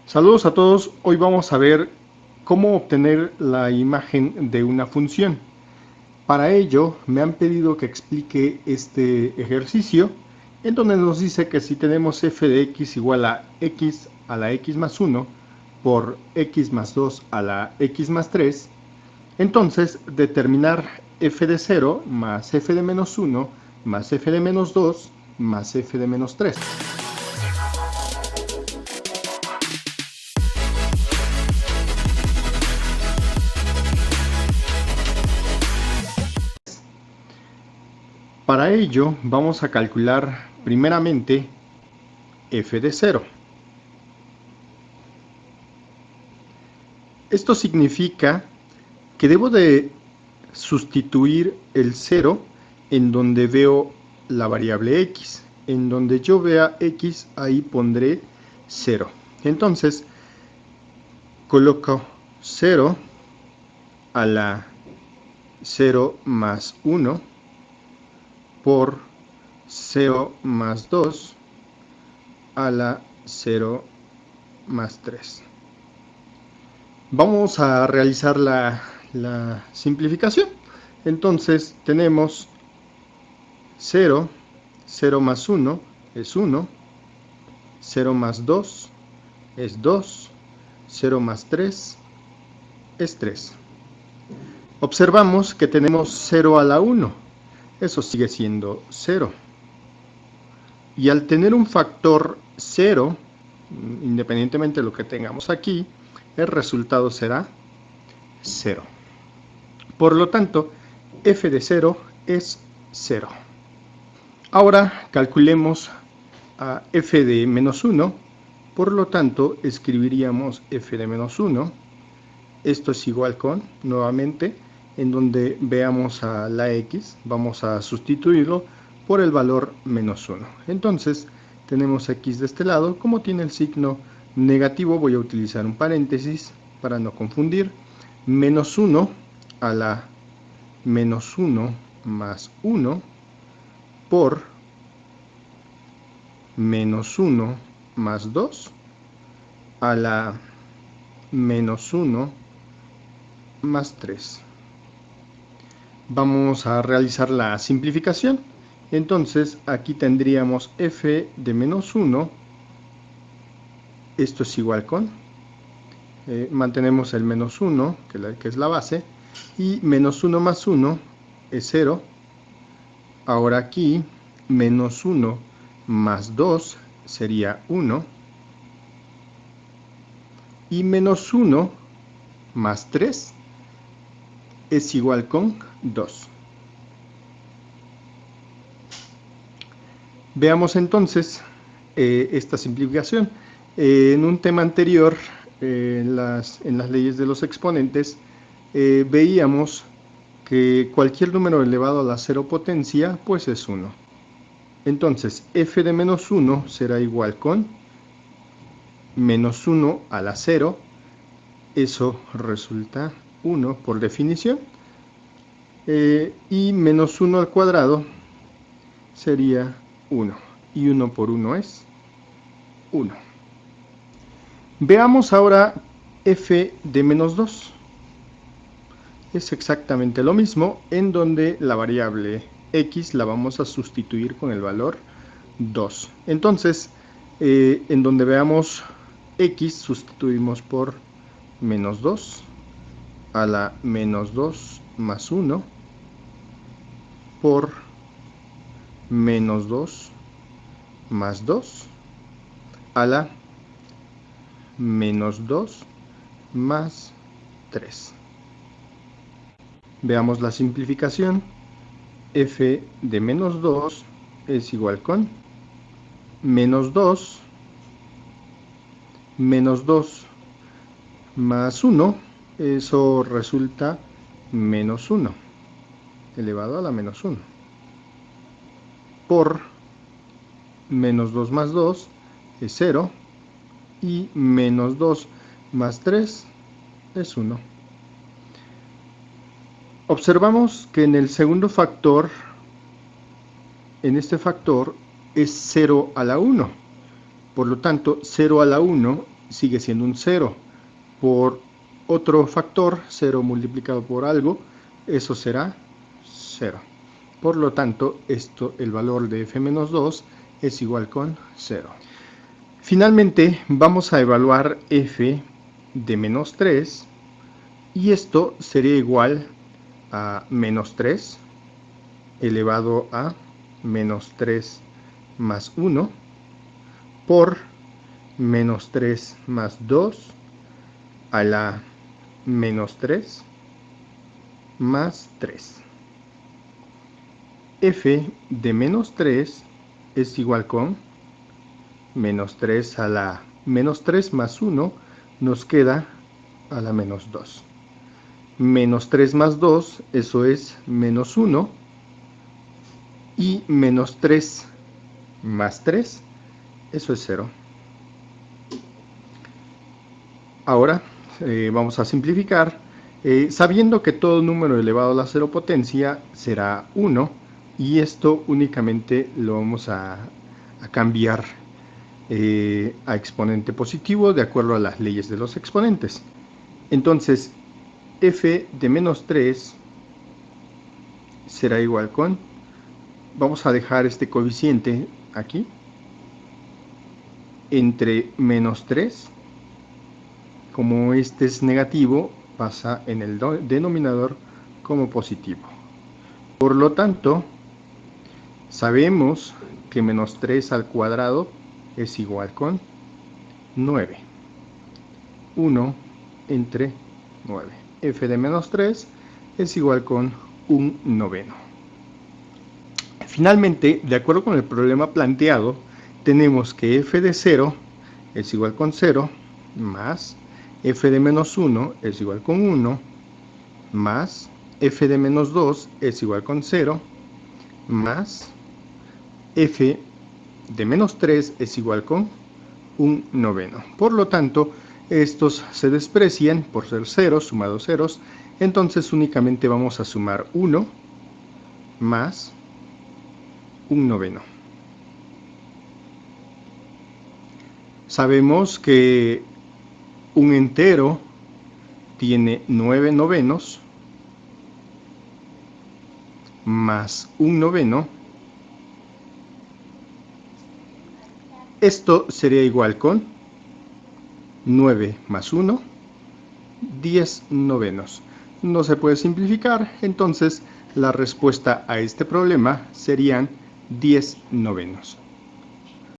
Saludos a todos, hoy vamos a ver cómo obtener la imagen de una función. Para ello me han pedido que explique este ejercicio en donde nos dice que si tenemos f de x igual a la x más 1 por x más 2 a la x más 3, entonces determinar f de 0 más f de menos 1 más f de menos 2 más f de menos 3. Para ello vamos a calcular primeramente f de 0. Esto significa que debo de sustituir el 0 en donde veo la variable x. En donde yo vea x, ahí pondré 0. Entonces, coloco 0 a la 0 más 1 por 0 más 2 a la 0 más 3. Vamos a realizar la simplificación. Entonces tenemos 0, 0 más 1 es 1, 0 más 2 es 2, 0 más 3 es 3. Observamos que tenemos 0 a la 1, eso sigue siendo 0. Y al tener un factor 0, independientemente de lo que tengamos aquí, el resultado será 0. Por lo tanto, f de 0 es 0. Ahora calculemos a f de menos 1, por lo tanto escribiríamos f de menos 1. Esto es igual con, nuevamente, en donde veamos a la x, vamos a sustituirlo por el valor menos 1. Entonces, tenemos x de este lado, como tiene el signo negativo, voy a utilizar un paréntesis para no confundir, menos 1 a la menos 1 más 1 por menos 1 más 2 a la menos 1 más 3. Vamos a realizar la simplificación. Entonces aquí tendríamos f de menos 1, esto es igual con, mantenemos el menos 1, que es la base, y menos 1 más 1 es 0. Ahora aquí, menos 1 más 2 sería 1, y menos 1 más 3 es igual con 2. Veamos entonces esta simplificación. En un tema anterior, en las leyes de los exponentes, veíamos que cualquier número elevado a la 0 potencia, pues es 1. Entonces, f de menos 1 será igual con menos 1 a la 0, eso resulta 1 por definición, y menos 1 al cuadrado sería 1, y 1 por 1 es 1. Veamos ahora f de menos 2. Es exactamente lo mismo, en donde la variable x la vamos a sustituir con el valor 2. Entonces, en donde veamos x, sustituimos por menos 2 a la menos 2 más 1 por menos 2 más 2 a la menos 2 más 3. Veamos la simplificación. F de menos 2 es igual con menos 2 más 1, eso resulta menos 1 elevado a la menos 1 por menos 2 más 2 es 0 y menos 2 más 3 es 1. Observamos que en el segundo factor, en este factor es 0 a la 1. Por lo tanto, 0 a la 1 sigue siendo un 0. Por otro factor, 0 multiplicado por algo, eso será 0. Por lo tanto, el valor de f menos 2 es igual con 0. Finalmente, vamos a evaluar f de menos 3, y esto sería igual a menos 3 elevado a menos 3 más 1 por menos 3 más 2 a la menos 3 más 3. F de menos 3 es igual con menos 3 a la menos 3 más 1 nos queda a la menos 2. Menos 3 más 2, eso es menos 1. Y menos 3 más 3, eso es 0. Ahora vamos a simplificar, sabiendo que todo número elevado a la 0 potencia será 1, y esto únicamente lo vamos a cambiar a exponente positivo de acuerdo a las leyes de los exponentes. Entonces, f de menos 3 será igual con, vamos a dejar este coeficiente aquí, entre menos 3, como este es negativo, pasa en el denominador como positivo. Por lo tanto, sabemos que menos 3 al cuadrado es igual con 9. 1 entre 9. F de menos 3 es igual con 1/9. Finalmente, de acuerdo con el problema planteado, tenemos que f de 0 es igual con 0, más f de menos 1 es igual con 1, más f de menos 2 es igual con 0, más f de menos 3 es igual con 1/9. Por lo tanto, estos se desprecian por ser ceros, sumados ceros, entonces únicamente vamos a sumar 1 más 1/9. Sabemos que un entero tiene 9/9 más 1/9. Esto sería igual con 9 más 1, 10/9. No se puede simplificar, entonces la respuesta a este problema serían 10/9.